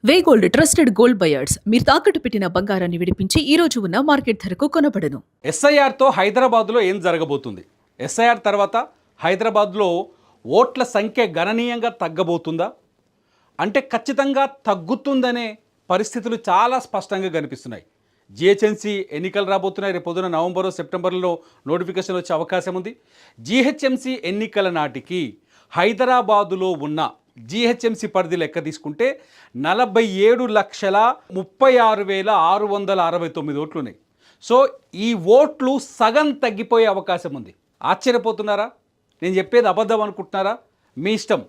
వే gold trusted gold buyers మీరు తాకట్టు పెట్టిన బంగారాన్ని విడిపించి ఈ రోజు ఉన్న మార్కెట్ ధరకు కొనబడను. ఎస్ఐఆర్తో హైదరాబాద్లో ఏం జరగబోతుంది? ఎస్ఐఆర్ తర్వాత హైదరాబాద్లో ఓట్ల సంఖ్య గణనీయంగా తగ్గబోతుందా? అంటే ఖచ్చితంగా తగ్గుతుందనే పరిస్థితులు చాలా స్పష్టంగా కనిపిస్తున్నాయి. జిహెచ్ఎంసీ ఎన్నికలు రాబోతున్నాయి. రేపు పొద్దున నవంబరు సెప్టెంబర్లో నోటిఫికేషన్ వచ్చే అవకాశం ఉంది. జిహెచ్ఎంసీ ఎన్నికల నాటికి హైదరాబాదులో ఉన్న జిహెచ్ఎంసీ పరిధి లెక్క తీసుకుంటే 47,36,669 ఓట్లు ఉన్నాయి. సో ఈ ఓట్లు సగం తగ్గిపోయే అవకాశం ఉంది. ఆశ్చర్యపోతున్నారా? నేను చెప్పేది అబద్ధం అనుకుంటున్నారా? మీ ఇష్టం,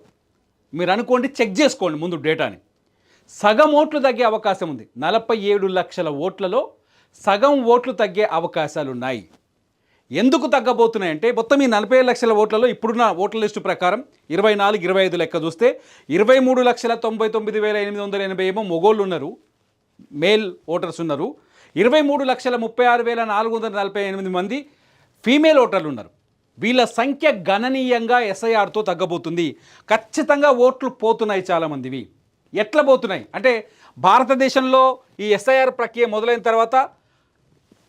మీరు అనుకోండి, చెక్ చేసుకోండి ముందు డేటాని. సగం ఓట్లు తగ్గే అవకాశం ఉంది. 47 లక్షల ఓట్లలో సగం ఓట్లు తగ్గే అవకాశాలు ఉన్నాయి. ఎందుకు తగ్గబోతున్నాయంటే మొత్తం ఈ 47 లక్షల ఓట్లలో ఇప్పుడున్న ఓట్ల లిస్టు ప్రకారం 24, 25 లెక్క చూస్తే 23,99,880 ఏమో మొగోళ్ళు ఉన్నారు, మేల్ ఓటర్స్ ఉన్నారు. 23,36,448 మంది ఫీమేల్ ఓటర్లు ఉన్నారు. వీళ్ళ సంఖ్య గణనీయంగా ఎస్ఐఆర్తో తగ్గబోతుంది. ఖచ్చితంగా ఓట్లు పోతున్నాయి చాలామందివి. ఎట్లా పోతున్నాయి అంటే, భారతదేశంలో ఈ ఎస్ఐఆర్ ప్రక్రియ మొదలైన తర్వాత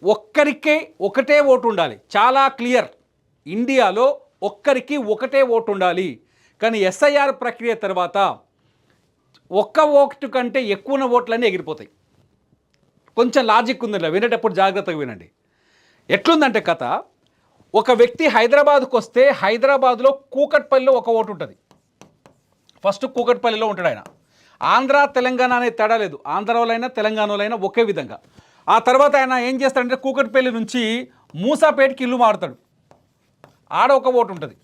ఒక్కరికే ఒకటే ఓటు ఉండాలి. చాలా క్లియర్. ఇండియాలో ఒక్కరికి ఒకటే ఓటు ఉండాలి. కానీ ఎస్ఐఆర్ ప్రక్రియ తర్వాత ఒక్క ఓటు కంటే ఎక్కువ ఓట్లన్నీ ఎగిరిపోతాయి. కొంచెం లాజిక్ ఉందండి, వినేటప్పుడు జాగ్రత్తగా వినండి. ఎట్లుందంటే కథ, ఒక వ్యక్తి హైదరాబాద్కు వస్తే హైదరాబాద్లో కూకట్పల్లిలో ఒక ఓటు ఉంటుంది. ఫస్ట్ కూకట్పల్లిలో ఉంటాడు ఆయన. ఆంధ్ర తెలంగాణ అనే తేడా లేదు. ఆంధ్రలోనైనా తెలంగాణలోనైనా ఒకే విధంగా. ఆ తర్వాత ఆయన ఏం చేస్తాడంటే కూకట్పల్లి నుంచి మూసాపేటకి ఇల్లు మారుతాడు. ఆడ ఒక ఓటు ఉంటుంది.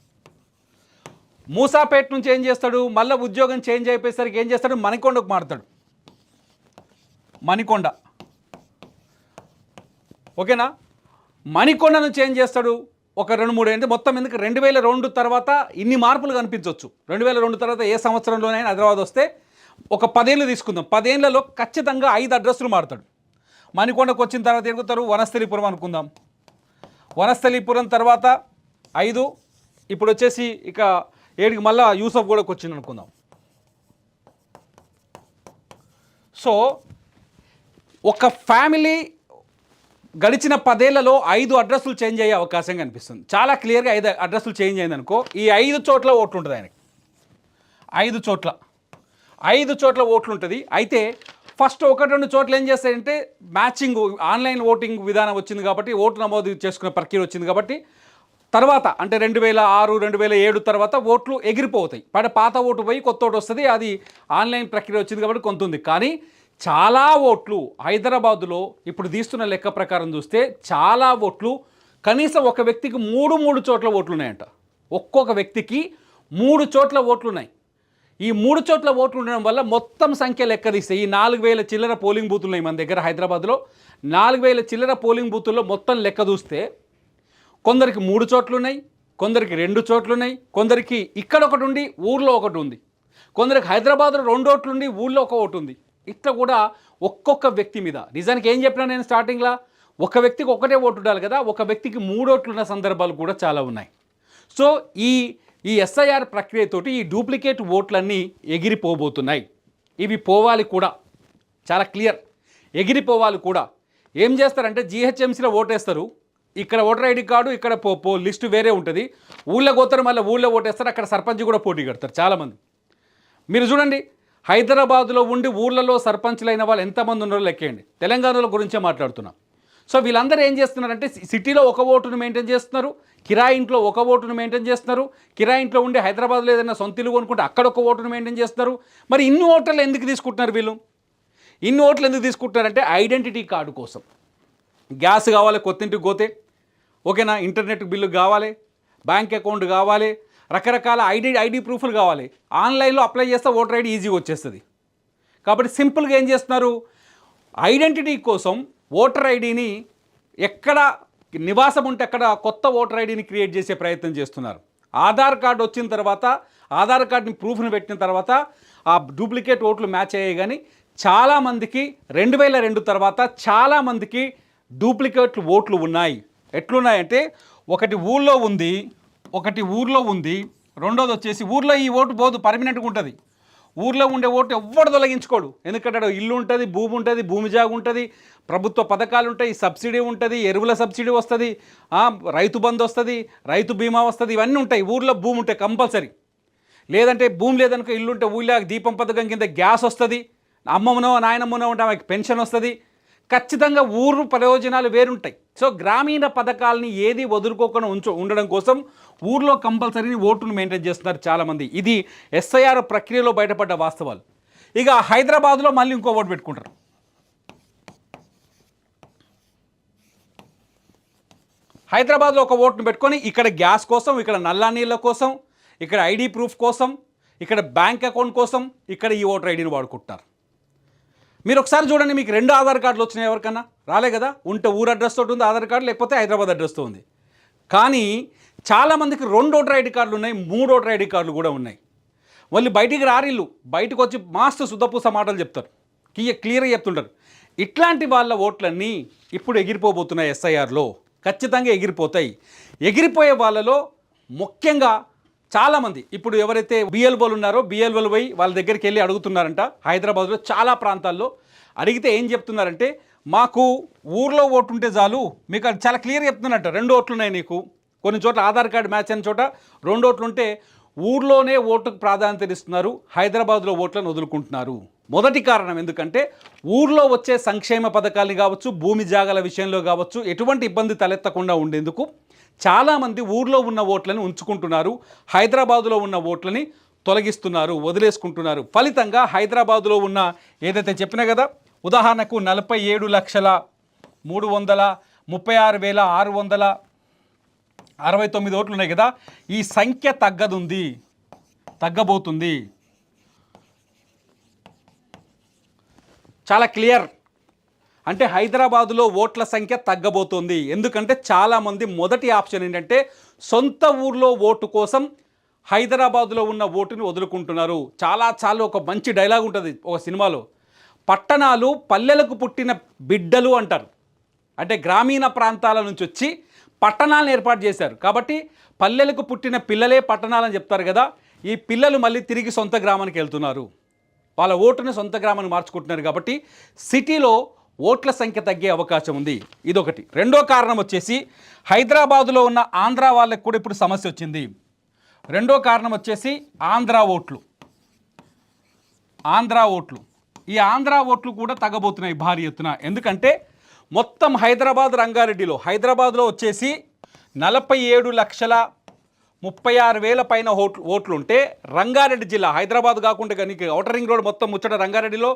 మూసాపేట నుంచి ఏం చేస్తాడు, మళ్ళీ ఉద్యోగం చేంజ్ అయిపోయేసరికి ఏం చేస్తాడు, మణికొండకు మారుతాడు. మణికొండ, ఓకేనా? మణికొండ నుంచి ఏం చేస్తాడు, ఒక 2-3 అంటే మొత్తం ఎందుకు 2002 తర్వాత ఇన్ని మార్పులు కనిపించవచ్చు. 2002 తర్వాత ఏ సంవత్సరంలోనైనా హైదరాబాద్ వస్తే ఒక 10 ఏళ్ళు తీసుకుందాం. 10 ఏళ్లలో ఖచ్చితంగా 5 అడ్రస్లు మారుతాడు. మణికొండకు వచ్చిన తర్వాత ఎగుతారు వనస్థలిపురం అనుకుందాం. వనస్థలిపురం తర్వాత 5, ఇప్పుడు వచ్చేసి ఇక 7కి మళ్ళీ యూసఫ్ గూడకు వచ్చింది అనుకుందాం. సో ఒక ఫ్యామిలీ గడిచిన 10 ఏళ్లలో 5 అడ్రస్లు చేంజ్ అయ్యే అవకాశం కనిపిస్తుంది. చాలా క్లియర్గా 5 అడ్రస్లు చేంజ్ అయింది అనుకో, ఈ 5 చోట్ల ఓట్లు ఉంటుంది ఆయనకి. 5 చోట్ల ఓట్లు ఉంటుంది. అయితే ఫస్ట్ 1-2 చోట్ల ఏం చేస్తాయంటే మ్యాచింగ్, ఆన్లైన్ ఓటింగ్ విధానం వచ్చింది కాబట్టి, ఓటు నమోదు చేసుకునే ప్రక్రియ వచ్చింది కాబట్టి, తర్వాత అంటే 2006, 2007 తర్వాత ఓట్లు ఎగిరిపోతాయి. పాత ఓటు పోయి కొత్త ఓటు వస్తుంది. అది ఆన్లైన్ ప్రక్రియ వచ్చింది కాబట్టి కొంత ఉంది. కానీ చాలా ఓట్లు హైదరాబాదులో ఇప్పుడు తీస్తున్న లెక్క ప్రకారం చూస్తే చాలా ఓట్లు, కనీసం ఒక వ్యక్తికి 3 చోట్ల ఓట్లు ఉన్నాయంట. ఒక్కొక్క వ్యక్తికి 3 చోట్ల ఓట్లు ఉన్నాయి. ఈ 3 చోట్ల ఓట్లు ఉండడం వల్ల మొత్తం సంఖ్య లెక్క తీస్తే ఈ 4,000 చిల్లర పోలింగ్ బూతులు ఉన్నాయి మన దగ్గర హైదరాబాద్లో. 4,000 చిల్లర పోలింగ్ బూతుల్లో మొత్తం లెక్క చూస్తే కొందరికి 3 చోట్లు ఉన్నాయి, కొందరికి 2 చోట్లు ఉన్నాయి, కొందరికి ఇక్కడ ఒకటి ఉండి ఊర్లో ఒకటి ఉంది, కొందరికి హైదరాబాద్లో 2 ఓట్లు ఉండి ఊళ్ళో ఒక ఓటు ఉంది. ఇట్లా కూడా ఒక్కొక్క వ్యక్తి మీద. నిజానికి ఏం చెప్పినా నేను స్టార్టింగ్లో, ఒక వ్యక్తికి ఒకటే ఓటు ఉండాలి కదా, ఒక వ్యక్తికి 3 ఓట్లు ఉన్న సందర్భాలు కూడా చాలా ఉన్నాయి. సో ఈ ఎస్ఐఆర్ ప్రక్రియతోటి ఈ డూప్లికేట్ ఓట్లన్నీ ఎగిరిపోబోతున్నాయి. ఇవి పోవాలి కూడా, చాలా క్లియర్, ఎగిరిపోవాలి కూడా. ఏం చేస్తారంటే జిహెచ్ఎంసీలో ఓటేస్తారు, ఇక్కడ ఓటర్ ఐడి కార్డు, ఇక్కడ లిస్టు వేరే ఉంటుంది. ఊళ్ళో పోతారు, మళ్ళీ ఊళ్ళో ఓటేస్తారు, అక్కడ సర్పంచ్ కూడా పోటీ కడతారు చాలామంది. మీరు చూడండి, హైదరాబాద్లో ఉండి ఊళ్ళలో సర్పంచ్లైన వాళ్ళు ఎంతమంది ఉన్నారో లెక్కేయండి. తెలంగాణలో గురించే మాట్లాడుతున్నాం. సో వీళ్ళందరూ ఏం చేస్తున్నారంటే సిటీలో ఒక ఓటును మెయింటైన్ చేస్తున్నారు, కిరాయి ఇంట్లో ఒక ఓటును మెయింటైన్ చేస్తున్నారు, కిరాయి ఇంట్లో ఉండి హైదరాబాద్లో ఏదైనా సొంత ఇల్లు కొనుక్కుంటే అక్కడ ఒక ఓటును మెయింటైన్ చేస్తున్నారు. మరి ఇన్ని ఓట్లు ఎందుకు తీసుకుంటున్నారు వీళ్ళు? ఇన్ని ఓట్లు ఎందుకు తీసుకుంటున్నారంటే ఐడెంటిటీ కార్డు కోసం. గ్యాస్ కావాలి కొత్తింటికి పోతే, ఓకేనా, ఇంటర్నెట్ బిల్లు కావాలి, బ్యాంక్ అకౌంట్ కావాలి, రకరకాల ఐడి ప్రూఫ్లు కావాలి. ఆన్లైన్లో అప్లై చేస్తే ఓటర్ ఐడి ఈజీగా వచ్చేస్తుంది. కాబట్టి సింపుల్గా ఏం చేస్తున్నారు, ఐడెంటిటీ కోసం ఓటర్ ఐడిని ఎక్కడ నివాసం ఉంటే అక్కడ కొత్త ఓటర్ ఐడిని క్రియేట్ చేసే ప్రయత్నం చేస్తున్నారు. ఆధార్ కార్డు వచ్చిన తర్వాత, ఆధార్ కార్డుని ప్రూఫ్ని పెట్టిన తర్వాత ఆ డూప్లికేట్ ఓట్లు మ్యాచ్ అయ్యాయి. కానీ చాలామందికి 2002 తర్వాత చాలామందికి డూప్లికేట్ ఓట్లు ఉన్నాయి. ఎట్లున్నాయంటే ఒకటి ఊళ్ళో ఉంది, రెండోది వచ్చేసి ఊర్లో ఈ ఓటు పోదు, పర్మనెంట్గా ఉంటుంది. ఊర్లో ఉండే ఓటు ఎవ్వడు తొలగించుకోడు. ఎందుకంటే అక్కడ ఇల్లు ఉంటుంది, భూమి ఉంటుంది, భూమి జాగు ఉంటుంది, ప్రభుత్వ పథకాలు ఉంటాయి, సబ్సిడీ ఉంటుంది, ఎరువుల సబ్సిడీ వస్తుంది, రైతు బంధు వస్తుంది, రైతు బీమా వస్తుంది, ఇవన్నీ ఉంటాయి. ఊర్లో భూమి ఉంటాయి కంపల్సరీ. లేదంటే భూమి లేదనుకో ఇల్లు ఉంటే ఊళ్ళో దీపం పథకం కింద గ్యాస్ వస్తుంది, అమ్మమ్మనో నాయనమ్మనో ఉంటే ఆమెకి పెన్షన్ వస్తుంది. ఖచ్చితంగా ఊరు ప్రయోజనాలు వేరుంటాయి. సో గ్రామీణ పథకాలని ఏది వదులుకోకుండా ఉండడం కోసం ఊర్లో కంపల్సరీ ఓటును మెయింటైన్ చేస్తున్నారు చాలామంది. ఇది ఎస్ఐఆర్ ప్రక్రియలో బయటపడ్డ వాస్తవాలు. ఇక హైదరాబాద్లో మళ్ళీ ఇంకో ఓటు పెట్టుకుంటారు. హైదరాబాద్లో ఒక ఓటును పెట్టుకొని ఇక్కడ గ్యాస్ కోసం, ఇక్కడ నల్లా నీళ్ళ కోసం, ఇక్కడ ఐడి ప్రూఫ్ కోసం, ఇక్కడ బ్యాంక్ అకౌంట్ కోసం ఇక్కడ ఈ ఓటర్ ఐడిని వాడుకుంటున్నారు. మీరు ఒకసారి చూడండి, మీకు 2 ఆధార్ కార్డులు వచ్చినాయి ఎవరికన్నా? రాలే కదా. ఉంటే ఊరు అడ్రస్ తోటి ఉంది ఆధార్ కార్డు, లేకపోతే హైదరాబాద్ అడ్రస్తో ఉంది. కానీ చాలామందికి 2 ఓటర్ ఐడి కార్డులు ఉన్నాయి, 3 ఓటర్ ఐడి కార్డులు కూడా ఉన్నాయి. వాళ్ళు బయటికి రారిల్లు, బయటకు వచ్చి మాస్టర్ సుద్దపూస మాటలు చెప్తారు, క్లియర్గా చెప్తుంటారు. ఇట్లాంటి వాళ్ళ ఓట్లన్నీ ఇప్పుడు ఎగిరిపోబోతున్నాయి. ఎస్ఐఆర్లో ఖచ్చితంగా ఎగిరిపోతాయి. ఎగిరిపోయే వాళ్ళలో ముఖ్యంగా చాలామంది ఇప్పుడు ఎవరైతే బిఎల్ఓలు ఉన్నారో బిఎల్ఓలు పోయి వాళ్ళ దగ్గరికి వెళ్ళి అడుగుతున్నారంట. హైదరాబాద్లో చాలా ప్రాంతాల్లో అడిగితే ఏం చెప్తున్నారంటే, మాకు ఊర్లో ఓటు ఉంటే చాలు, మీకు అది చాలా క్లియర్ చెప్తున్నట్టు. 2 ఓట్లు ఉన్నాయి నీకు, కొన్ని చోట్ల ఆధార్ కార్డు మ్యాచ్ అయిన చోట 2 ఓట్లు ఉంటే ఊర్లోనే ఓటుకు ప్రాధాన్యత ఇస్తున్నారు, హైదరాబాద్లో ఓట్లను వదులుకుంటున్నారు. మొదటి కారణం ఎందుకంటే ఊర్లో వచ్చే సంక్షేమ పథకాలు కావచ్చు, భూమి జాగాల విషయంలో కావచ్చు, ఎటువంటి ఇబ్బంది తలెత్తకుండా ఉండేందుకు చాలామంది ఊర్లో ఉన్న ఓట్లని ఉంచుకుంటున్నారు, హైదరాబాదులో ఉన్న ఓట్లని తొలగిస్తున్నారు, వదిలేసుకుంటున్నారు. ఫలితంగా హైదరాబాదులో ఉన్న ఏదైతే చెప్పినా కదా, ఉదాహరణకు 47,336,669 ఓట్లు ఉన్నాయి కదా, ఈ సంఖ్య తగ్గబోతుంది. చాలా క్లియర్. అంటే హైదరాబాదులో ఓట్ల సంఖ్య తగ్గబోతోంది. ఎందుకంటే చాలామంది మొదటి ఆప్షన్ ఏంటంటే సొంత ఊర్లో ఓటు కోసం హైదరాబాదులో ఉన్న ఓటుని వదులుకుంటున్నారు. చాలా ఒక మంచి డైలాగ్ ఉంటుంది ఒక సినిమాలో, పట్టణాలు పల్లెలకు పుట్టిన బిడ్డలు అంటారు. అంటే గ్రామీణ ప్రాంతాల నుంచి వచ్చి పట్టణాలను ఏర్పాటు చేశారు కాబట్టి పల్లెలకు పుట్టిన పిల్లలే పట్టణాలని చెప్తారు కదా. ఈ పిల్లలు మళ్ళీ తిరిగి సొంత గ్రామానికి వెళ్తున్నారు, వాళ్ళ ఓటుని సొంత గ్రామానికి మార్చుకుంటున్నారు. కాబట్టి సిటీలో ఓట్ల సంఖ్య తగ్గే అవకాశం ఉంది. ఇదొకటి. రెండో కారణం వచ్చేసి హైదరాబాదులో ఉన్న ఆంధ్ర వాళ్ళకి కూడా ఇప్పుడు సమస్య వచ్చింది. రెండో కారణం వచ్చేసి ఆంధ్ర ఓట్లు. ఈ ఆంధ్ర ఓట్లు కూడా తగ్గబోతున్నాయి భారీ ఎత్తున. ఎందుకంటే మొత్తం హైదరాబాద్లో వచ్చేసి 47,36,000 పైన ఓట్లు ఉంటే రంగారెడ్డి జిల్లా, హైదరాబాద్ కాకుండా కానీ ఔటర్ రింగ్ రోడ్ మొత్తం ముచ్చట రంగారెడ్డిలో,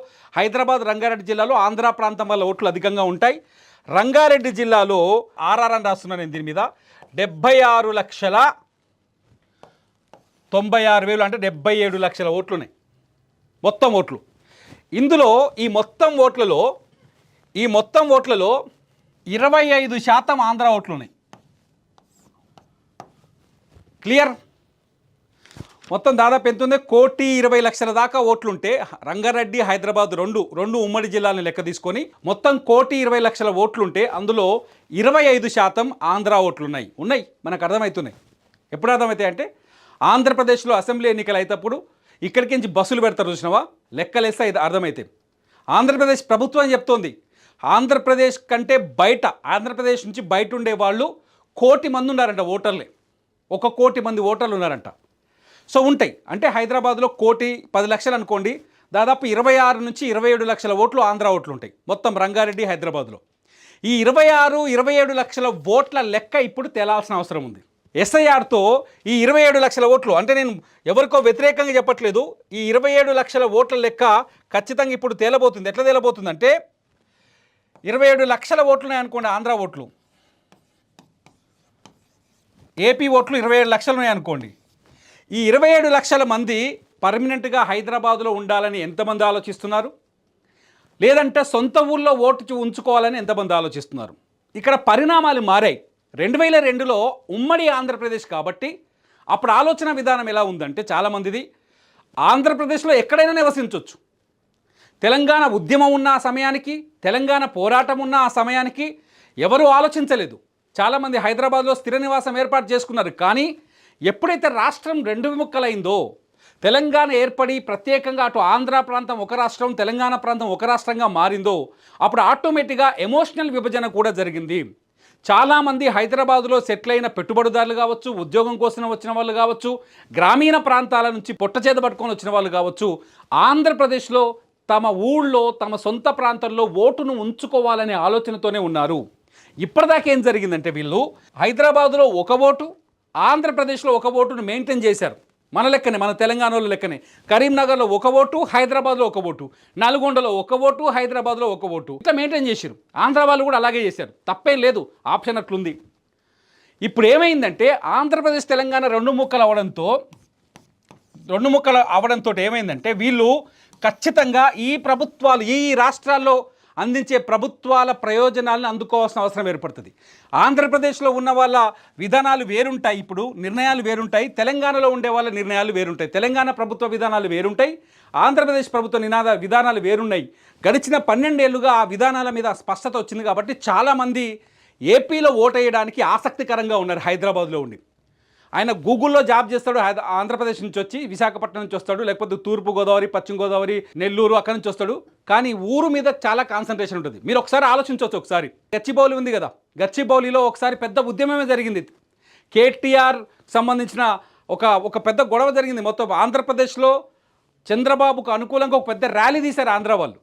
రంగారెడ్డి జిల్లాలో ఆంధ్ర ప్రాంతం వల్ల ఓట్లు అధికంగా ఉంటాయి. రంగారెడ్డి జిల్లాలో ఆర్ఆర్ అని రాస్తున్నాను నేను దీని మీద, 76,96,000 అంటే 77 లక్షల ఓట్లు ఉన్నాయి మొత్తం ఓట్లు. ఇందులో ఈ మొత్తం ఓట్లలో 25% ఆంధ్ర ఓట్లు ఉన్నాయి. క్లియర్. మొత్తం దాదాపు ఎంత ఉంది, 1,20,00,000 దాకా ఓట్లుంటే రంగారెడ్డి హైదరాబాద్ రెండు ఉమ్మడి జిల్లాలను లెక్క తీసుకొని మొత్తం 1,20,00,000 ఓట్లుంటే అందులో 25% ఆంధ్ర ఓట్లున్నాయి. మనకు అర్థమవుతున్నాయి. ఎప్పుడు అర్థమవుతాయి అంటే ఆంధ్రప్రదేశ్లో అసెంబ్లీ ఎన్నికలు అయినప్పుడు ఇక్కడికి నుంచి బస్సులు పెడతారు చూసినావా, లెక్కలేస్తే అర్థమవుతాయి. ఆంధ్రప్రదేశ్ ప్రభుత్వం చెప్తోంది, ఆంధ్రప్రదేశ్ కంటే బయట, ఆంధ్రప్రదేశ్ నుంచి బయట ఉండే వాళ్ళు 1,00,000 మంది ఉన్నారంట ఓటర్లే. 1,00,00,000 మంది ఓటర్లు ఉన్నారంట. సో ఉంటాయి అంటే హైదరాబాద్లో 1,10,00,000 అనుకోండి, దాదాపు 26 నుంచి 27 లక్షల ఓట్లు ఆంధ్ర ఓట్లు ఉంటాయి మొత్తం రంగారెడ్డి హైదరాబాద్లో. ఈ 26-27 లక్షల ఓట్ల లెక్క ఇప్పుడు తేలాల్సిన అవసరం ఉంది. ఎస్ఐఆర్తో ఈ 27 లక్షల ఓట్లు, అంటే నేను ఎవరికో వ్యతిరేకంగా చెప్పట్లేదు, ఈ 27 లక్షల ఓట్ల లెక్క ఖచ్చితంగా ఇప్పుడు తేలబోతుంది. ఎట్లా తేలబోతుంది అంటే 27 లక్షల ఓట్లు ఉన్నాయనుకోండి ఆంధ్ర ఓట్లు, ఏపీ ఓట్లు 27 లక్షలు ఉన్నాయనుకోండి. ఈ 27 లక్షల మంది పర్మనెంట్గా హైదరాబాదులో ఉండాలని ఎంతమంది ఆలోచిస్తున్నారు, లేదంటే సొంత ఊళ్ళో ఓటు ఉంచుకోవాలని ఎంతమంది ఆలోచిస్తున్నారు. ఇక్కడ పరిణామాలు మారాయి. 2002లో ఉమ్మడి ఆంధ్రప్రదేశ్ కాబట్టి అప్పుడు ఆలోచన విధానం ఎలా ఉందంటే చాలామందిది, ఆంధ్రప్రదేశ్లో ఎక్కడైనా నివసించవచ్చు. తెలంగాణ ఉద్యమం ఉన్న ఆ సమయానికి, తెలంగాణ పోరాటం ఉన్న ఆ సమయానికి ఎవరూ ఆలోచించలేదు. చాలామంది హైదరాబాద్లో స్థిర నివాసం ఏర్పాటు చేసుకున్నారు. కానీ ఎప్పుడైతే రాష్ట్రం 2 విముక్కలైందో, తెలంగాణ ఏర్పడి ప్రత్యేకంగా అటు ఆంధ్ర ప్రాంతం ఒక రాష్ట్రం, తెలంగాణ ప్రాంతం ఒక రాష్ట్రంగా మారిందో అప్పుడు ఆటోమేటిక్గా ఎమోషనల్ విభజన కూడా జరిగింది. చాలామంది హైదరాబాదులో సెటిల్ అయిన పెట్టుబడిదారులు కావచ్చు, ఉద్యోగం కోసం వచ్చిన వాళ్ళు కావచ్చు, గ్రామీణ ప్రాంతాల నుంచి పొట్టచేత పట్టుకొని వచ్చిన వాళ్ళు కావచ్చు, ఆంధ్రప్రదేశ్లో తమ ఊళ్ళో తమ సొంత ప్రాంతంలో ఓటును ఉంచుకోవాలనే ఆలోచనతోనే ఉన్నారు. ఇప్పటిదాకా ఏం జరిగిందంటే వీళ్ళు హైదరాబాదులో ఒక ఓటు, ఆంధ్రప్రదేశ్లో ఒక ఓటును మెయింటైన్ చేశారు. మన లెక్కనే, మన తెలంగాణలో లెక్కనే. కరీంనగర్లో ఒక ఓటు, హైదరాబాద్లో ఒక ఓటు, నల్గొండలో ఒక ఓటు, హైదరాబాద్లో ఒక ఓటు, ఇట్లా మెయింటైన్ చేశారు. ఆంధ్ర వాళ్ళు కూడా అలాగే చేశారు, తప్పేం లేదు, ఆప్షన్ అట్లుంది. ఇప్పుడు ఏమైందంటే ఆంధ్రప్రదేశ్ తెలంగాణ రెండు ముక్కలు అవడంతో ఏమైందంటే వీళ్ళు ఖచ్చితంగా ఈ ప్రభుత్వాలు ఈ రాష్ట్రాల్లో అందించే ప్రభుత్వాల ప్రయోజనాలను అందుకోవాల్సిన అవసరం ఏర్పడుతుంది. ఆంధ్రప్రదేశ్లో ఉన్న వాళ్ళ విధానాలు వేరుంటాయి, ఇప్పుడు నిర్ణయాలు వేరుంటాయి. తెలంగాణలో ఉండే వాళ్ళ నిర్ణయాలు వేరుంటాయి. తెలంగాణ ప్రభుత్వ విధానాలు వేరుంటాయి, ఆంధ్రప్రదేశ్ ప్రభుత్వ విధానాలు వేరున్నాయి. గడిచిన 12 ఏళ్లుగా ఆ విధానాల మీద స్పష్టత వచ్చింది కాబట్టి చాలామంది ఏపీలో ఓటేయడానికి ఆసక్తికరంగా ఉన్నారు. హైదరాబాద్లో ఉండి ఆయన గూగుల్లో జాబ్ చేస్తాడు, ఆంధ్రప్రదేశ్ నుంచి వచ్చి, విశాఖపట్నం నుంచి వస్తాడు, లేకపోతే తూర్పు గోదావరి, పశ్చిమ గోదావరి, నెల్లూరు అక్కడి నుంచి వస్తాడు. కానీ ఊరు మీద చాలా కాన్సన్ట్రేషన్ ఉంటుంది. మీరు ఒకసారి ఆలోచించవచ్చు. ఒకసారి గచ్చిబౌలి ఉంది కదా, గచ్చిబౌలిలో ఒకసారి పెద్ద ఉద్యమమే జరిగింది. కేటీఆర్ సంబంధించిన ఒక పెద్ద గొడవ జరిగింది. మొత్తం ఆంధ్రప్రదేశ్లో చంద్రబాబుకు అనుకూలంగా ఒక పెద్ద ర్యాలీ తీశారు ఆంధ్ర వాళ్ళు.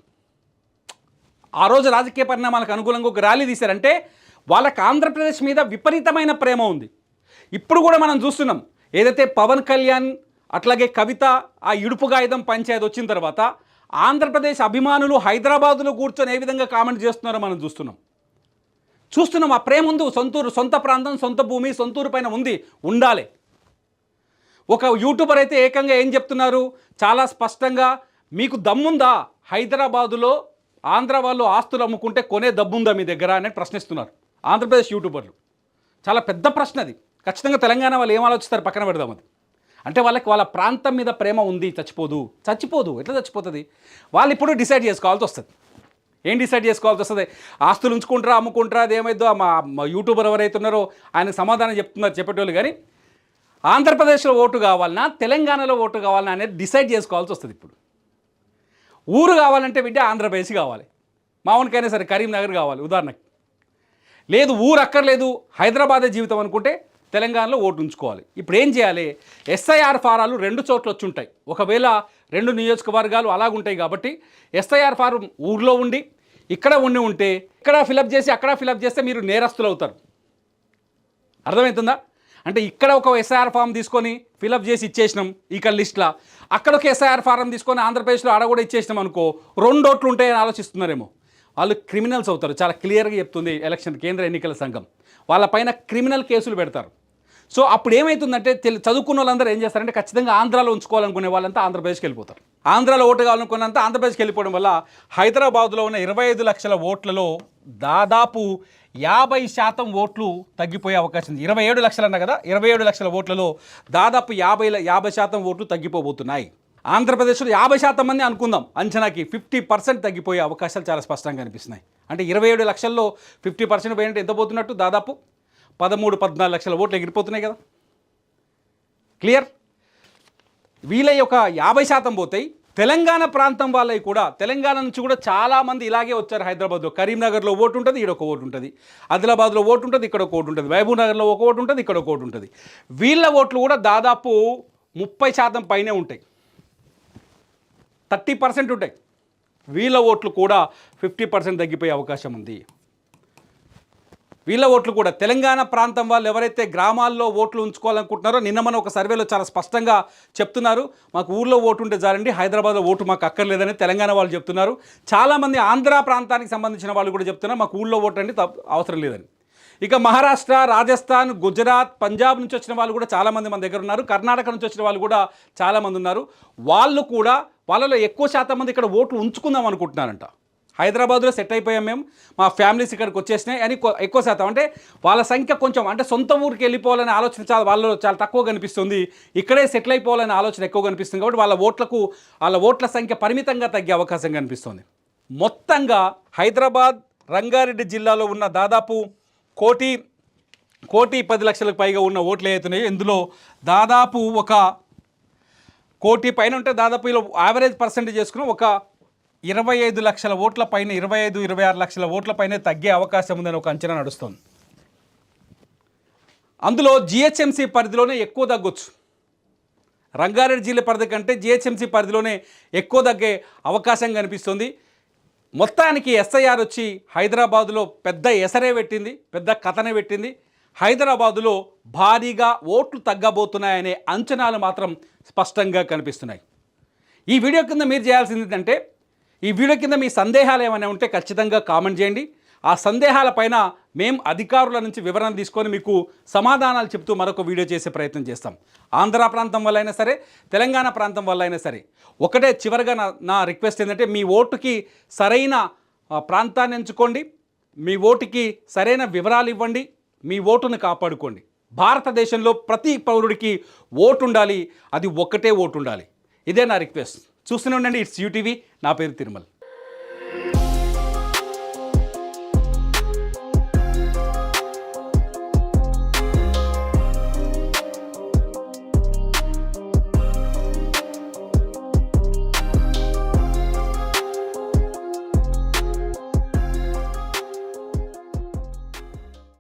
ఆ రోజు రాజకీయ పరిణామాలకు అనుకూలంగా ఒక ర్యాలీ తీశారంటే వాళ్ళకి ఆంధ్రప్రదేశ్ మీద విపరీతమైన ప్రేమ ఉంది. ఇప్పుడు కూడా మనం చూస్తున్నాం, ఏదైతే పవన్ కళ్యాణ్ అట్లాగే కవిత ఆ ఇడుపుగా ఆయుధం పంచాయతీ వచ్చిన తర్వాత ఆంధ్రప్రదేశ్ అభిమానులు హైదరాబాదులో కూర్చొని ఏ విధంగా కామెంట్ చేస్తున్నారో మనం చూస్తున్నాం. ఆ ప్రేమ ఉంది. సొంతూరు, సొంత ప్రాంతం, సొంత భూమి, సొంతూరు పైన ఉండాలి. ఒక యూట్యూబర్ అయితే ఏకంగా ఏం చెప్తున్నారు, చాలా స్పష్టంగా, మీకు దమ్ముందా హైదరాబాదులో ఆంధ్ర వాళ్ళు ఆస్తులు అమ్ముకుంటే కొనే దమ్ముందా మీ దగ్గర అని ప్రశ్నిస్తున్నారు ఆంధ్రప్రదేశ్ యూట్యూబర్లు. చాలా పెద్ద ప్రశ్న అది. ఖచ్చితంగా తెలంగాణ వాళ్ళు ఏం ఆలోచిస్తారు పక్కన పెడదాం. అది అంటే వాళ్ళకి వాళ్ళ ప్రాంతం మీద ప్రేమ ఉంది. చచ్చిపోదు. ఎట్లా చచ్చిపోతుంది? వాళ్ళు ఇప్పుడు డిసైడ్ చేసుకోవాల్సి వస్తుంది. ఏం డిసైడ్ చేసుకోవాల్సి వస్తుంది? ఆస్తులు ఉంచుకుంటారా, అమ్ముకుంటారా, అది ఏమైందో మా యూట్యూబర్ ఎవరైతే ఉన్నారో ఆయనకు సమాధానం చెప్పేటోళ్ళు. కానీ ఆంధ్రప్రదేశ్లో ఓటు కావాలన్నా, తెలంగాణలో ఓటు కావాలన్నా అనేది డిసైడ్ చేసుకోవాల్సి వస్తుంది. ఇప్పుడు ఊరు కావాలంటే బిడ్డ ఆంధ్రప్రదేశ్ కావాలి, మామూలుకైనా సరే కరీంనగర్ కావాలి ఉదాహరణకి. లేదు ఊరు అక్కర్లేదు, హైదరాబాదే జీవితం అనుకుంటే తెలంగాణలో ఓటు ఉంచుకోవాలి. ఇప్పుడు ఏం చేయాలి? ఎస్ఐఆర్ ఫారాలు 2 చోట్ల వచ్చి ఉంటాయి. ఒకవేళ 2 నియోజకవర్గాలు అలాగుంటాయి కాబట్టి ఎస్ఐఆర్ ఫారం ఊర్లో ఉండి ఇక్కడ ఉంటే ఇక్కడ ఫిలప్ చేసి అక్కడ ఫిలప్ చేస్తే మీరు నేరస్తులు అవుతారు. అర్థమవుతుందా? అంటే ఇక్కడ ఒక ఎస్ఐఆర్ ఫారం తీసుకొని ఫిలప్ చేసి ఇచ్చేసినాం ఇక్కడ లిస్ట్లో, అక్కడ ఒక ఎస్ఐఆర్ ఫారం తీసుకొని ఆంధ్రప్రదేశ్లో ఆడ కూడా ఇచ్చేసినాం అనుకో, 2 ఓట్లు ఉంటాయని ఆలోచిస్తున్నారేమో. వాళ్ళు క్రిమినల్స్ అవుతారు. చాలా క్లియర్గా చెప్తుంది కేంద్ర ఎన్నికల సంఘం. వాళ్ళపైన క్రిమినల్ కేసులు పెడతారు. సో అప్పుడు ఏమవుతుందంటే చదువుకున్న వాళ్ళందరూ ఏం చేస్తారంటే ఖచ్చితంగా ఆంధ్రాలో ఉంచుకోవాలనుకునే వాళ్ళంతా ఆంధ్రప్రదేశ్కి వెళ్ళిపోతారు. ఆంధ్రాలో ఓటు కావాలనుకున్నంత ఆంధ్రప్రదేశ్కి వెళ్ళిపోవడం వల్ల హైదరాబాద్లో ఉన్న 25 లక్షల ఓట్లలో దాదాపు 50% ఓట్లు తగ్గిపోయే అవకాశం ఉంది. 27 లక్షలు అన్నా కదా, 27 లక్షల ఓట్లలో దాదాపు 50% ఓట్లు తగ్గిపోబోతున్నాయి. ఆంధ్రప్రదేశ్లో 50% మంది అనుకుందాం అంచనాకి 50% తగ్గిపోయే అవకాశాలు చాలా స్పష్టంగా కనిపిస్తున్నాయి. అంటే 27 లక్షల్లో 50% పోయినట్టు ఎంత పోతున్నట్టు? దాదాపు 13-14 లక్షల ఓట్లు ఎగిరిపోతున్నాయి కదా. క్లియర్? వీళ్ళవి ఒక 50% పోతాయి. తెలంగాణ ప్రాంతం వాళ్ళవి కూడా, తెలంగాణ నుంచి కూడా చాలామంది ఇలాగే వచ్చారు హైదరాబాద్లో. కరీంనగర్లో ఓటు ఉంటుంది, ఇక్కడ ఒక ఓటు ఉంటుంది. ఆదిలాబాద్లో ఓటు ఉంటుంది, ఇక్కడ ఒక ఓటు ఉంటుంది. మహబూబ్ నగర్లో ఒక ఓటు ఉంటుంది, ఇక్కడ ఒక ఓటు ఉంటుంది. వీళ్ళ ఓట్లు కూడా దాదాపు 30% పైనే ఉంటాయి, 30% ఉంటాయి. వీళ్ళ ఓట్లు కూడా 50% తగ్గిపోయే అవకాశం ఉంది. వీళ్ళ ఓట్లు కూడా తెలంగాణ ప్రాంతం వాళ్ళు ఎవరైతే గ్రామాల్లో ఓట్లు ఉంచుకోవాలనుకుంటున్నారో, నిన్న మనం ఒక సర్వేలో చాలా స్పష్టంగా చెప్తున్నారు, మాకు ఊర్లో ఓటు ఉంటే చాలండి, హైదరాబాద్లో ఓటు మాకు అక్కర్లేదని తెలంగాణ వాళ్ళు చెప్తున్నారు. చాలామంది ఆంధ్ర ప్రాంతానికి సంబంధించిన వాళ్ళు కూడా చెప్తున్నారు మాకు ఊళ్ళో ఓటు అంటే అవసరం లేదని. ఇక మహారాష్ట్ర, రాజస్థాన్, గుజరాత్, పంజాబ్ నుంచి వచ్చిన వాళ్ళు కూడా చాలామంది మన దగ్గర ఉన్నారు. కర్ణాటక నుంచి వచ్చిన వాళ్ళు కూడా చాలామంది ఉన్నారు. వాళ్ళు కూడా వాళ్ళలో ఎక్కువ శాతం మంది ఇక్కడ ఓట్లు ఉంచుకుందాం అనుకుంటున్నారంట. హైదరాబాద్లో సెట్ అయిపోయాం మేము, మా ఫ్యామిలీస్ ఇక్కడికి వచ్చేసినాయి అని ఎక్కువ శాతం. అంటే వాళ్ళ సంఖ్య కొంచెం, అంటే సొంత ఊరికి వెళ్ళిపోవాలనే ఆలోచన వాళ్ళలో చాలా తక్కువ కనిపిస్తుంది. ఇక్కడే సెటిల్ అయిపోవాలనే ఆలోచన ఎక్కువ కనిపిస్తుంది. కాబట్టి వాళ్ళ ఓట్ల సంఖ్య పరిమితంగా తగ్గే అవకాశం కనిపిస్తుంది. మొత్తంగా హైదరాబాద్, రంగారెడ్డి జిల్లాలో ఉన్న దాదాపు 1,10,00,000లకు పైగా ఉన్న ఓట్లు అవుతున్నాయి. ఇందులో దాదాపు 1 కోటి పైన ఉంటే దాదాపు ఇలా యావరేజ్ పర్సెంటేజ్ చేసుకుని ఒక 25 లక్షల ఓట్ల పైన 25-26 లక్షల ఓట్ల పైన తగ్గే అవకాశం ఉందని ఒక అంచనా నడుస్తుంది. అందులో జిహెచ్ఎంసీ పరిధిలోనే ఎక్కువ తగ్గొచ్చు. రంగారెడ్డి జిల్లా పరిధి కంటే జిహెచ్ఎంసీ పరిధిలోనే ఎక్కువ తగ్గే అవకాశం కనిపిస్తుంది. మొత్తానికి ఎస్ఐఆర్ వచ్చి హైదరాబాదులో పెద్ద ఎసరే పెట్టింది, పెద్ద కథనే పెట్టింది. హైదరాబాదులో భారీగా ఓట్లు తగ్గబోతున్నాయనే అంచనాలు మాత్రం స్పష్టంగా కనిపిస్తున్నాయి. ఈ వీడియో కింద మీరు చేయాల్సింది ఏంటంటే, ఈ వీడియో కింద మీ సందేహాలు ఏమైనా ఉంటే ఖచ్చితంగా కామెంట్ చేయండి. ఆ సందేహాలపైన మేము అధికారుల నుంచి వివరణ తీసుకొని మీకు సమాధానాలు చెప్తూ మరొక వీడియో చేసే ప్రయత్నం చేస్తాం. ఆంధ్ర ప్రాంతం వల్ల అయినా సరే, తెలంగాణ ప్రాంతం వల్ల అయినా సరే. ఒకటే చివరిగా నా రిక్వెస్ట్ ఏంటంటే, మీ ఓటుకి సరైన ప్రాంతాన్ని ఎంచుకోండి, మీ ఓటుకి సరైన వివరాలు ఇవ్వండి, మీ ఓటును కాపాడుకోండి. భారతదేశంలో ప్రతి పౌరుడికి ఓటు ఉండాలి, అది ఒక్కటే ఓటు ఉండాలి. ఇదే నా రిక్వెస్ట్. చూస్తూనే ఉండండి, ఇట్స్ యూటీవీ. నా పేరు తిరుమల్.